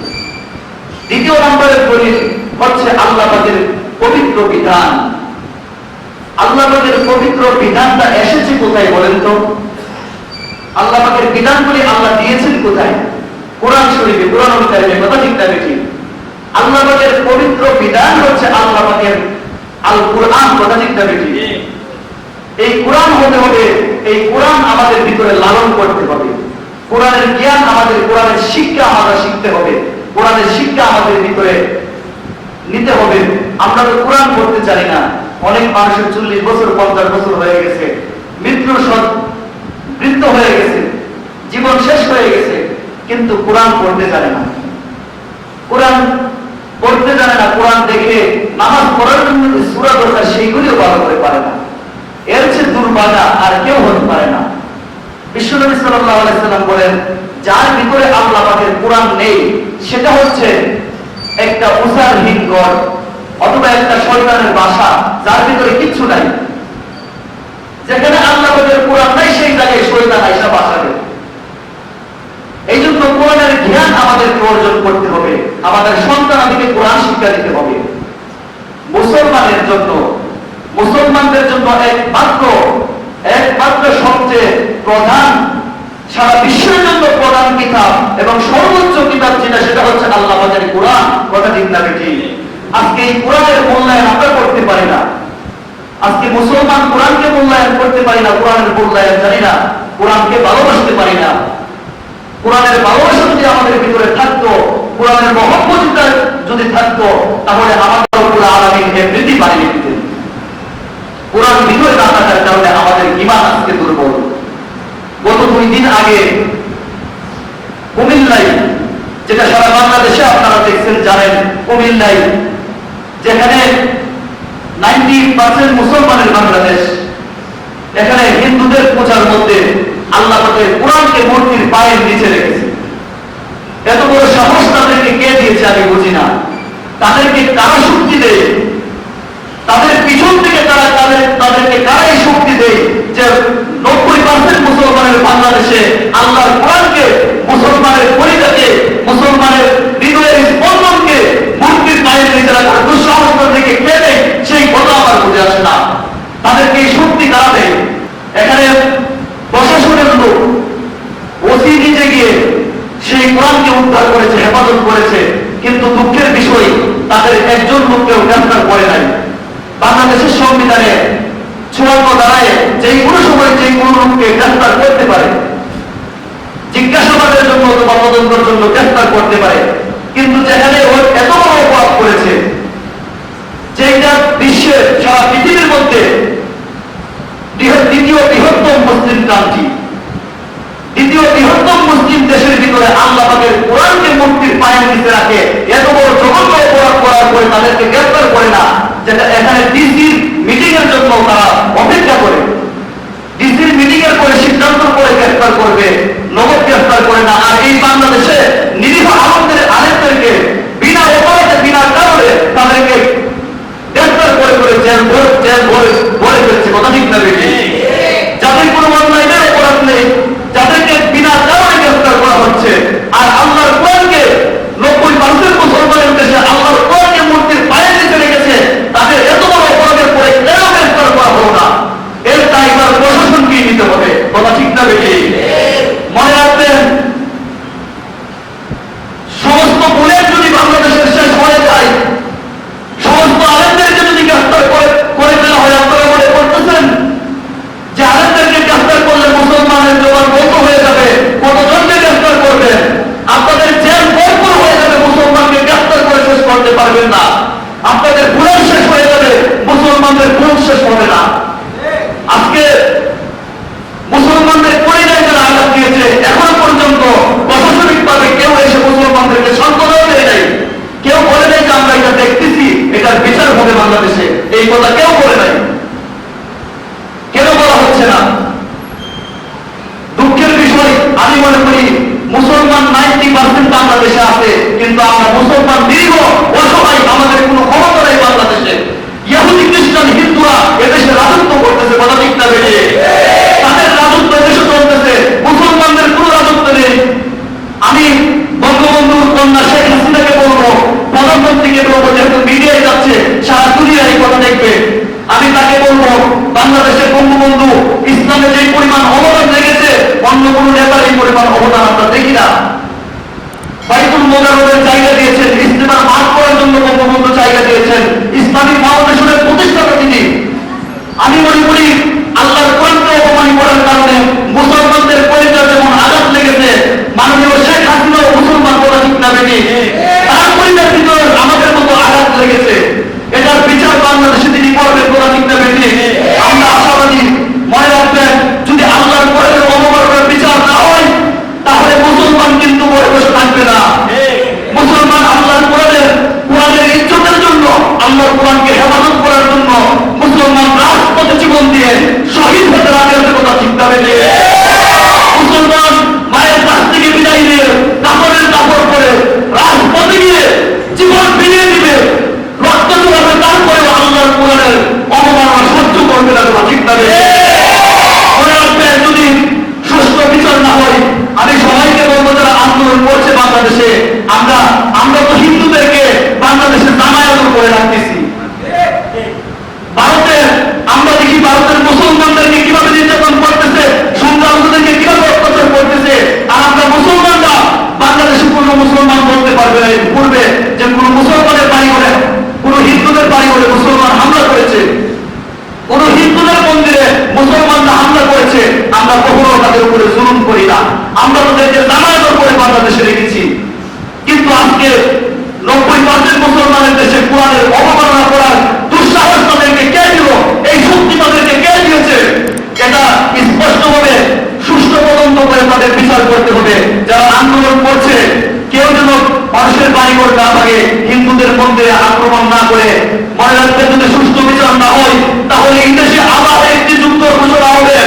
দ্বিতীয় নাম্বারের দলিল হচ্ছে আল্লাহ পাকের পবিত্র বিধান। আল্লাহ পাকের পবিত্র বিধানটা এসেছে কোথায় বলেন তো? আল্লাহ পাকের বিধানগুলি আল্লাহ দিয়েছেন কোথায়? কোরআন শরীফে, কোরআনুল কারীমে। কথা ঠিক না বেশি? আল্লাহ পাকের পবিত্র বিধান হচ্ছে আল্লাহ পাকের আল কোরআন। কথা ঠিক না বেশি? এই কোরআন হতে হবে, এই কোরআন আমাদের ভিতরে লালন করতে হবে। কোরআনের জ্ঞান আমাদের, কোরআনের শিক্ষা আমাদের শিখতে হবে, কোরআনের শিক্ষা আমাদের ভিতরে নিতে হবে। আমরা তো কোরআন পড়তে জানি না। অনেক মানুষের 40 বছর 50 বছর হয়ে গেছে, বৃদ্ধ হয়ে গেছে, জীবন শেষ হয়ে গেছে, কিন্তু কোরআন পড়তে জানে না। কোরআন পড়তে জানে না, কোরআন দেখে নামাজ পড়ার জন্য সূরা দরকার সেইগুলিও ভালো করে পারে না। এর চেয়ে দুর্ভাগা আর কেউ হতে পারে না। বিশ্বনবী সাল্লাল্লাহু আলাইহি সাল্লাম বলেন, যার ভিতরে আল্লাহ পাকের কোরআন নেই সেটা হচ্ছে একটা উসারহীন ঘর অথবা একটা শয়তানের বাসা, যার ভিতরে কিচ্ছু নাই। যেখানে আল্লাহ পাকের কোরআন নাই সেই জায়গায় শয়তান আইসা বাসা দেয়। এই জন্য কোরআনের জ্ঞান আমাদেরকে অর্জন করতে হবে, আমাদের সন্তানাদিকে কোরআন শিক্ষা দিতে হবে। মুসলমানের জন্য, মুসলমানদের জন্য একমাত্র সবচেয়ে প্রধান, সারা বিশ্বের জন্য প্রধান কিতাব এবং সর্বোচ্চ কিতাব যেটা, সেটা হচ্ছে আল্লাহ পাকের কোরআন। কথা ঠিক না ঠিক? আজকে এই কোরআনের মূল্যায়ন আমরা করতে পারি না। আজকে মুসলমান কোরআনকে মূল্যায়ন করতে পারি না, কোরআনের মূল্যায়ন জানি না, কোরআনকে ভালোবাসতে পারি না। কোরআনের ভালোবাসা যদি আমাদের ভিতরে থাকতো, কোরআনের মহব্বতটা যদি থাকতো, তাহলে আমাদের রব্বুল আলামিন এমনিতে বাড়িয়ে দিতেন। কোরআন ভিতরে না থাকার কারণে আমাদের ঈমান আজকে দুর্বল। গত 2 দিন আগে কুমিল্লায়, যেটা সারা বাংলাদেশে আপনারা দেখছেন জানেন, কুমিল্লায় যেখানে 90% মুসলমানের বাংলাদেশ, এখানে হিন্দুদের পূজার মধ্যে আল্লাহ পাকের কোরআনকে মূর্তির পায়ের নিচে রেখেছে। এত বড় সাহস তাদেরকে কে দিয়েছে আমি বুঝি না। তাদেরকে কারা শক্তি দেয়? তাদের পিছন থেকে তাদেরকে কারাই শক্তি দেয় যে 90% মুসলমানের বাংলাদেশে আল্লাহর কোরআনকে, মুসলমানের পরিবারকে, মুসলমানের হৃদয়ের স্পন্দনকে মূর্তির পায়ের নিচে রাখার দুঃসাহস থেকে কে দেয়? সেই কথা আমার বুঝে আসে না। তাদেরকে এই শক্তি কারা দেয়? এখানে প্রশাসনের লোক, ওসি নিজে গিয়ে সেই কোরআনকে উদ্ধার করেছে, হেফাজত করেছে, কিন্তু দুঃখের বিষয় তাদের একজন লোককেও গ্রেফতার করে নাই। বাংলাদেশের সংবিধানে 54 ধারায় যেই কোনো সময় যেই কোনো লোককে গ্রেফতার করতে পারে, জিজ্ঞাসাবাদের জন্য অথবা তদন্তের জন্য গ্রেফতার করতে পারে, কিন্তু যেখানে ও এত বড় অপরাধ করেছে, যেটা বিশ্বের সারা পৃথিবীর মধ্যে দ্বিতীয় বৃহত্তম মুসলিম কান্ট্রি, দ্বিতীয় বৃহত্তম মুসলিম দেশের ভিতরে আল্লাহ পাকের কোরআনকে মূর্তির পায়ের নিচে রাখে, এত বড় জঘন্য অপরাধ করার পরে তাদেরকে গ্রেফতার করে না। যেটা এখানে ডিসির মিটিং এর জন্য তারা অপেক্ষা করে, ডিসির মিটিং এর পরে সিদ্ধান্ত করে গ্রেফতার করবে, নগদ গ্রেফতার করে না। আর এই বাংলাদেশে নিরীহ আলেমদেরকে বিনা অপরাধে, বিনা কারণে তাদেরকে গ্রেফতার করে জেল ভরে ফেলছে। কথা ঠিক না বেশি? যাদের কোনো অন্যায়ের অপরাধ নেই, যাদেরকে বিনা কারণে গ্রেফতার করা হচ্ছে, আর আল্লাহর কোরআনকে 90% মুসলমানের দেশে আল্লাহর কোরআনকে মূর্তির পায়ের নিচে রেখেছে, তাদের এত বড় অপরাধের পরে কেন গ্রেফতার করা হলো না? এর দায়ভার প্রশাসনকেই নিতে হবে। কথা ঠিক না বেশি? মনে রাখবেন, সমস্ত বুলেট যদি বাংলাদেশের শেষ হয়ে যায়, সমস্ত আলেমদেরকে যদি গ্রেফতার করে দেওয়া হয়, আপনারা মনে করতেছেন যে আলেমদেরকে গ্রেফতার করলে মুসলমানের জবান বন্ধ হয়ে যাবে? কতজনকে গ্রেফতার করবেন? আপনাদের জেল ভরপুর হয়ে যাবে, মুসলমানকে গ্রেফতার করে শেষ করতে পারবেন না। আপনাদের বুলেট শেষ হয়ে যাবে, মুসলমানদের বুলেট শেষ হবে না। আজকে মুসলমানদের পরিচয় যারা আঘাত দিয়েছে, এখন পর্যন্ত প্রশাসনিকভাবে কেউ এসে মুসলমানদেরকে সান্ত্বনা দেয় নাই, কেউ বলে নাই যে আমরা এটা দেখতেছি, এটার বিচার হবে বাংলাদেশে, এই কথা কেউ বলে নাই। কেন বলা হচ্ছে না? দুঃখের বিষয়, আমি মনে করি মুসলমান 90% বাংলাদেশে আছে, কিন্তু আমরা মুসলমান দীর্ঘ অসহায়, আমাদের কোনো ক্ষমতা নেই বাংলাদেশে। ইহুদি, খ্রিস্টান, হিন্দুরা এদেশে রাজত্ব করতেছে। কথা ঠিক না বেশি? তাদের রাজত্ব এদেশে চলতেছে, মুসলমানদের কোনো রাজত্ব নেই। আমি বঙ্গবন্ধুর কন্যা শেখ হাসিনাকে বলবো, প্রধানমন্ত্রীকে বলবো, যেহেতু মিডিয়ায় যাচ্ছে, সারা দুনিয়া এই কথা দেখবে, আমি তাকে বলবো, বাংলাদেশের বঙ্গবন্ধু ইসলামে যে পরিমাণ অবদান রেখেছে, অন্য কোন নেতার এই পরিমাণ অবদান আমরা দেখি না। বাইতুল মোকাররমের জায়গা দিয়েছেন, ইজতেমার মাঠ করার জন্য বঙ্গবন্ধু জায়গা দিয়েছেন, ইসলামিক ফাউন্ডেশনের প্রতিষ্ঠাতা তিনি। আমি মনে করি আল্লাহর কোরআনকে অপমান করার কারণে মুসলমানদের পরিচয় যেমন আঘাত লেগেছে, মাননীয় শেখ হাসিনাও মুসলমান। কথা ঠিক না বেশি? তার পরিচয়ের ভিতরে আমাদের মতো আঘাত লেগেছে, এটার বিচার বাংলাদেশে তিনি করবেন। কথা ঠিক না বেশি? আমরা আশাবাদী। মনে রাখবেন, যদি আল্লাহর কোরআনের অবমাননার বিচার না হয়, তাহলে মুসলমান কিন্তু বসে বসে থাকবে না। মুসলমান আল্লাহর কোরআনের ইজ্জতের জন্য, আল্লাহর কোরআনকে হেফাজত করার জন্য মুসলমান রাজপথে জীবন দিয়ে জামায়াতের করে বাংলাদেশে রেখেছি। কিন্তু আজকে 90% মুসলমানের দেশে কোরআনের অবমাননা করার দুঃসাহস তাদেরকে কে দিল? এই শক্তি তাদেরকে কে দিয়েছে? এটা স্পষ্টভাবে সুষ্ঠু তদন্ত করে তাদের বিচার করতে হবে। যারা আন্দোলন করছে, কেউ যেন মানুষের বাড়িঘর না ভাঙে, হিন্দুদের মন্দিরে আক্রমণ না করে। মনে রাখবেন, যদি সুষ্ঠু বিচার না হয় তাহলে এই দেশে আবার একটি যুদ্ধ ঘোষণা হবে।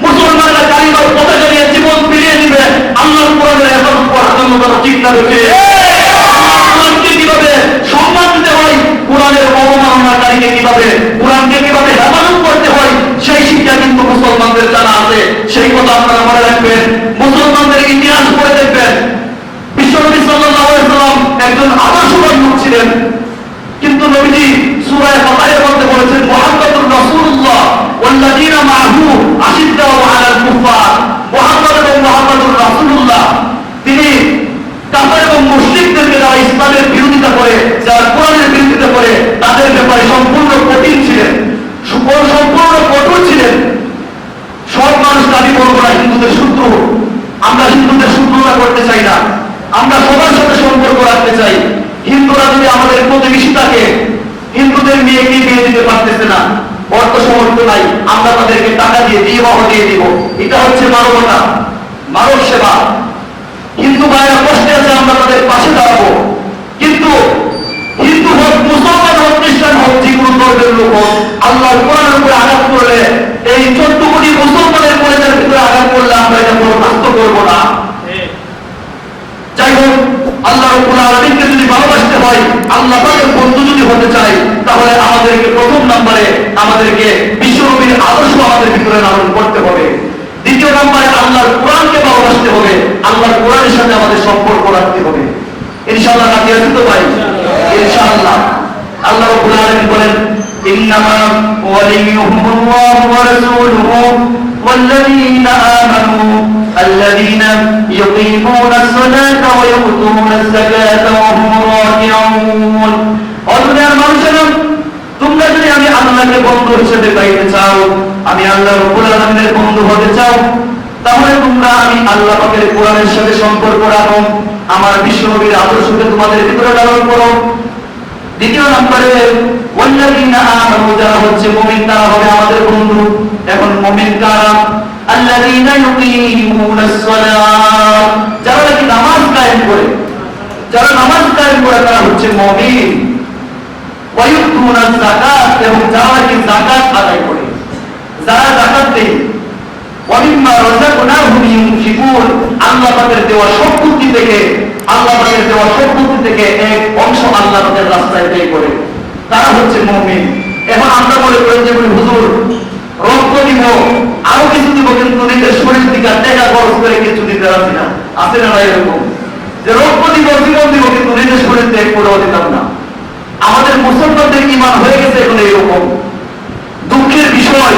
মুসলমানরা কালিমার পতাকা নিয়ে জীবন ফিরিয়ে দিবে। আল্লাহর কোরআনের হেফাজত করার জন্য তারা ঠিক না রেখে কোরআনকে কিভাবে সম্মান দিতে হয়, কোরআনের অবমাননাকারীকে কিভাবে, কোরআনকে কিভাবে হেফাজত করতে হয়, সেই শিক্ষা কিন্তু মুসলমানদের জানা আছে। সেই কথা আপনারা মনে রাখবেন। মুসলমানদের ইতিহাস পড়ে দেখবেন, বিশ্বনবী সাল্লাল্লাহু আলাইহি ওয়াসাল্লাম একজন আদর্শবান লোক ছিলেন। কিন্তু নবীজি সূরা ফাতিহার মধ্যে বলেছেন, মুহাম্মাদুর রাসূলুল্লাহ ওয়াল্লাযীনা মাআহু আশিদ্দাউ আলাল কুফার। মুহাম্মদ এবং মুহাম্মাদুর রাসূলুল্লাহ তিনি কাফের এবং মুশরিকদেরকে, যারা ইসলামের বিরোধিতা করে, যারা কোরআনের বিরোধিতা করে, তাদের ব্যাপারে সম্পূর্ণ কঠিন ছিলেন, সম্পূর্ণ কঠোর ছিলেন। সব মানুষ দাবি করবো না হিন্দুদের শত্রু। আমরা হিন্দুদের শত্রুতা করতে চাই না, আমরা সবার সাথে সম্পর্ক রাখতে চাই। হিন্দুরা যদি আমাদের প্রতিবেশী থাকে, হিন্দুদের মেয়েকে বিয়ে দিতে পারতেছে না, অর্থ সামর্থ্য নাই, আমরা তাদেরকে টাকা দিয়ে বিবাহ দিয়ে দিব। এটা হচ্ছে মানবতা, মানব সেবা। হিন্দু ভাইরা কষ্টে আছে, আমরা তাদের পাশে দাঁড়াবো। কিন্তু হিন্দু হোক, মুসলমান হোক, খ্রিস্টান হোক, যে কোনো ধর্মের লোক হোক, আল্লাহর কোরআনের উপরে আঘাত করলে, এই 14 কোটি মুসলমানের কলেজের ভিতরে আঘাত করলে আমরা এটা বরদাস্ত করবো না। যাই হোক, আল্লাহ রাব্বুল আলামিনকে যদি ভালোবাসতে হয়, আল্লাহ পাকের বন্ধু যদি হতে চাই, তাহলে আমাদেরকে প্রথম নম্বরে আমাদেরকে বিশ্বনবীর আদর্শ আমাদের ভিতরে লালন করতে হবে। দ্বিতীয় নম্বরে আল্লাহর কোরআনকে ভালোবাসতে হবে, আল্লাহর কোরআনের সাথে আমাদের সম্পর্ক রাখতে হবে। ইনশাআল্লাহ রাখতে আসতে পারি ইনশাআল্লাহ। আল্লাহ রাব্বুল আলামিন বলেন, ইন্নামা ওয়ালিয়ুহুমুল্লাহু ওয়া রাসূলুহু ওয়াল্লাযীনা আমানু الذين يقيمون الصلاة ويؤتون الزكاة وهم راكعون। অদুনিয়ার মানুষেরা, তোমরা যদি আমি আল্লাহকে বন্ধু হিসেবে পাইতে চাও, আমি আল্লাহ রাব্বুল আলামিনের বন্ধু হতে চাও, তাহলে তোমরা আমি আল্লাহ পাকের কোরআনের সাথে সম্পর্ক রাখো, আমার বিশ্বনবীর আদর্শকে তোমাদের ভিতরে লালন করো। দ্বিতীয় নম্বরে ওয়াল্লাযীনা আমানু, যারা হচ্ছে মুমিন, তারা হবে আমাদের বন্ধু। এখন মুমিন কারা? আল্লাযীনা ইউকিমুনাস সালাত, যারা নাকি নামাজ কায়েম করে, যারা নামাজ কায়েম করে তারা হচ্ছে মুমিন। ওয়া ইউতুনাস যাকাত, এবং যারা নাকি যাকাত আদায় করে, যারা যাকাত দেয়। ওয়া মিম্মা রাযাকনাহুম ইউনফিকুন, আল্লাহ পাকের দেওয়া সম্পত্তি থেকে, আল্লাহ পাকের দেওয়া সম্পত্তি থেকে এক অংশ আল্লাহ পাকের রাস্তায় ব্যয় করে, তারা হচ্ছে মুমিন। এখন আমরা মনে করি যে হুজুর রক্ত দিব, আরো কিছু দিব, কিন্তু নিজের শরীর থেকে টাকা খরচ করে কিছু দিতে পারছি না। আছে না এরকম যে রক্ত দিব, জীবন দিব, কিন্তু নিজের শরীর থেকে কোথাও দিতাম না? আমাদের মুসলমানদের ঈমান হয়ে গেছে এখন এরকম। দুঃখের বিষয়,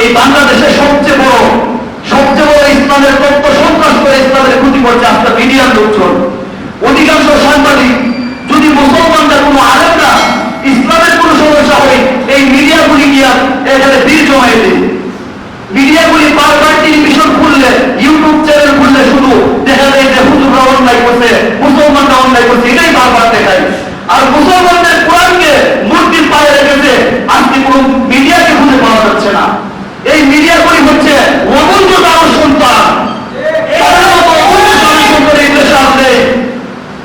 এই বাংলাদেশের সবচেয়ে বড় ইসলামের তত্ত্ব সন্ত্রাস করে ইসলামের ক্ষতি করছে আজকে মিডিয়ার লোকজন। অধিকাংশ সাংবাদিক, যদি মুসলমানরা কোনো আলেমরা ইসলামের কোনো সমস্যা হয়, এই মিডিয়াগুলি গিয়া এখানে ভিড় জমাই দেয়। মিডিয়াগুলি বারবার টেলিভিশন খুললে, ইউটিউব চ্যানেল খুললে শুধু দেখা যায় যে হুজুররা অন্যায় করছে, মুসলমানরা অন্যায় করছে, এটাই বারবার দেখায়। আর মুসলমানদের কোরআনকে মূর্তির পায়ে রেখেছে, আজকে কোনো মিডিয়াকে খুঁজে পাওয়া যাচ্ছে না। এই মিডিয়াগুলি হচ্ছে অবৈধ কারো সন্তান।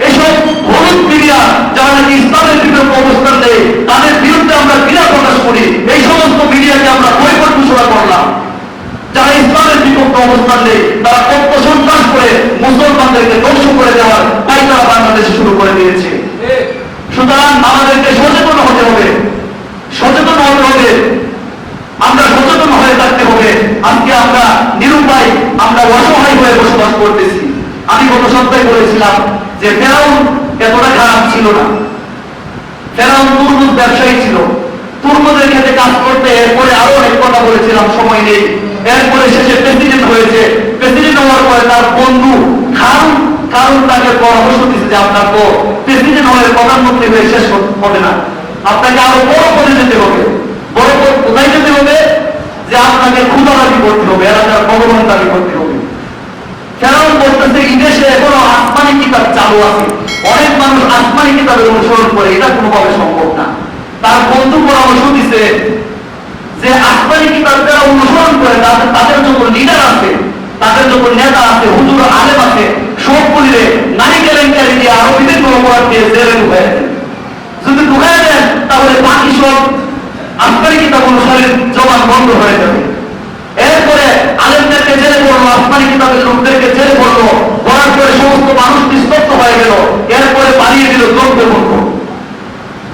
এইসব হলুদ মিডিয়া যারা নাকি ইসলামের বিরুদ্ধে অবস্থান দেয়, তাদের বিরুদ্ধে আমরা ঘৃণা প্রকাশ করি। এই সমস্ত মিডিয়াকে আমরা বয়কট ঘোষণা করলাম। যারা ইসলামের বিপক্ষে অবস্থান নেই, তারা তত্ত্ব সন্ত্রাস করে মুসলমানদেরকে ধ্বংস করে দেওয়ার পায়তারা বাংলাদেশে শুরু করে দিয়েছে। সুতরাং আমাদেরকে সচেতন হতে হবে, সচেতন হতে হবে, আমরা সচেতন হয়ে থাকতে হবে। আজকে আমরা নিরুপায়, আমরা অসহায় হয়ে বসবাস করতেছি। আমি গত সপ্তাহে বলেছিলাম যে ফেরাউন এতটা খারাপ ছিল না। ফেরাউন তুরমুজ ব্যবসায়ী ছিল, তুরমুজের ক্ষেত্রে কাজ করতে। এরপরে আরো অনেক কথা বলেছিলাম, সময় নেই। এরপরে শেষে প্রেসিডেন্ট হয়েছে। প্রেসিডেন্ট হওয়ার পরে তার বন্ধু কারণ তাকে পরামর্শ দিচ্ছে যে আপনার তো প্রেসিডেন্ট হয়ে প্রধানমন্ত্রী হয়ে শেষ হবে না, আপনাকে আরো বড় পদে যেতে হবে। বড় পদ কোথায় যেতে হবে? যে আপনাকে ক্ষুধা দাবি করতে হবে, এলাকার ভগবান দাবি করতে হবে। ফেরাউন বলতেছে এই দেশে এখনো আসমানি কিতাব চালু আছে, অনেক মানুষ আসমানি কিতাবের অনুসরণ করে, এটা কোনোভাবে সম্ভব না। তার বন্ধু পরামর্শ দিছে যে আসমানি কিতাব যারা অনুসরণ করে তাদের যত লিডার আছে, তাদের যত নেতা আছে, হুজুর আলেম আছে, সবগুলিরে নারী কেলেঙ্কারি দিয়ে আরো বিভিন্ন অপরাধ দিয়ে জেলে ঢুকায় দেন। যদি ঢুকায় দেন তাহলে বাকি সব আসমানি কিতাব অনুসারে জবান বন্ধ হয়ে যাবে। এরপরে আলেমদেরকে জেলে পড়লো, আসমানি কিতাবের লোকদেরকে জেলে পড়লো, পড়ার পরে সমস্ত মানুষ নিস্তব্ধ হয়ে গেল। এরপরে বাড়িয়ে দিল দ্রব্যমূল্য।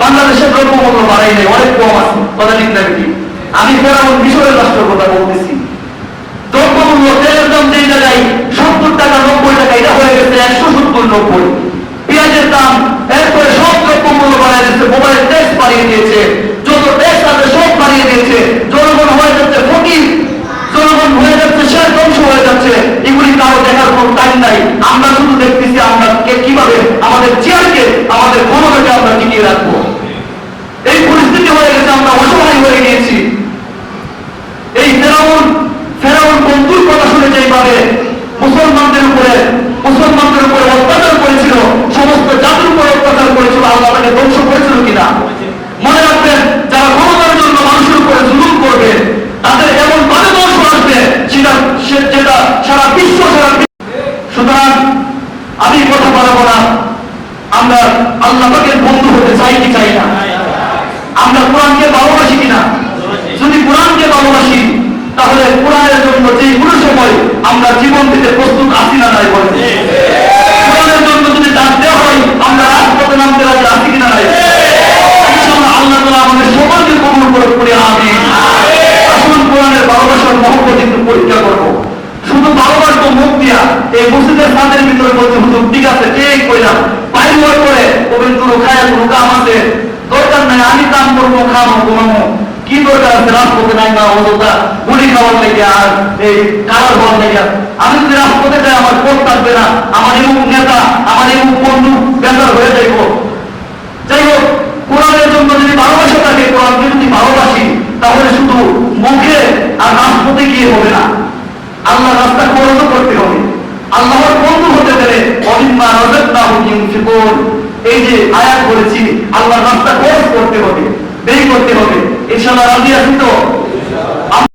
বাংলাদেশের দ্রব্যমূল্য বাড়াই নেই, অনেক কম আছে, কথা ঠিক না কি? আমি ফেরাউন মিশরের রাষ্ট্রের কথা বলতেছি। দ্রব্যমূল্য তেলের দাম যেই জায়গায় 70 টাকা 90 টাকা, এটা হয়ে গেছে 170-90। পেঁয়াজের দাম, এরপরে সব দ্রব্যমূল্য বাড়িয়ে দিয়েছে, মোবাইল ট্যাক্স বাড়িয়ে দিয়েছে, যত ট্যাক্স আছে সব বাড়িয়ে দিয়েছে। জনগণ হয়ে যাচ্ছে ফকির, জনগণ হয়ে যাচ্ছে শেষ, ধ্বংস হয়ে যাচ্ছে। এগুলি কারো দেখার কোনো টাইম নাই। আমরা শুধু দেখতেছি আমরা কিভাবে আমাদের চেয়ারকে, আমাদের ক্ষমতাকে আমরা টিকিয়ে রাখবো। এই পরিস্থিতি হয়ে গেছে, আমরা অসহায় হয়ে গিয়েছি। এই ফেরাউন বন্ধুর কথা শুনে যেভাবে মুসলমানদের উপরে অত্যাচার করেছিল, সমস্ত জাতির উপরে অত্যাচার করেছিল, আল্লাহ তাকে ধ্বংস করেছিল কিনা? মনে রাখবেন, যারা ক্ষমতার জন্য মানুষের উপরে জুলুম করবে তাদের এমন ভাবে ধ্বংস আসবে যেটা সারা বিশ্ব। সুতরাং আমি কথা বলবো না, আমরা আল্লাহ পাকের বন্ধু হতে চাই কি চাই না? আমরা কোরআনকে ভালোবাসি কিনা? যদি কোরআনকে ভালোবাসি তাহলে কোরআনের জন্য যে কোনো সময় আমরা জীবন দিতে প্রস্তুত আছি না নাই বলে? কোরআনের জন্য যদি ডাক দেওয়া হয় আমরা রাজপথে নামতে রাজি আছি কিনা নাই? ইনশাআল্লাহ আল্লাহ তাআলা আমাদের সবাইকে কবুল করে আমিন। আসুন কোরআনের ভালোবাসার মহব্বত একটু পরীক্ষা করব। শুধু ভালোবাসবো মুখ দিয়া, এই মসজিদের ছাদের ভিতরে বলতে হুজুর ঠিক আছে ঠিক কইলাম, বাইর হওয়ার পরে পবিত্র খায়া কোনো কাম আছে দরকার নাই, আমি কাম করবো খাবো ঘুমাবো, কি দরকার আছে রাজপথে নাই না অযথা গুলি খাওয়ার লেগে আর এই কালার হওয়ার লেগে? আমি যদি রাজপথে যাই আমার কোট থাকবে না, আমার এমুক নেতা, আমার এমুক বন্ধু বেকার হয়ে যাইব। যাই হোক, কোরআনের জন্য যদি ভালোবাসা থাকে, কোরআনকে যদি ভালোবাসি তাহলে শুধু মুখে আর রাজপথে গিয়ে হবে না, আল্লাহ রাস্তা খরচ করতে হবে। আল্লাহর বন্ধু হতে গেলে এই যে আয়াত বলেছি, আল্লাহর রাস্তা খরচ করতে হবে, ব্যয় করতে হবে। ইনশাআল্লাহ রাজি আছি তো?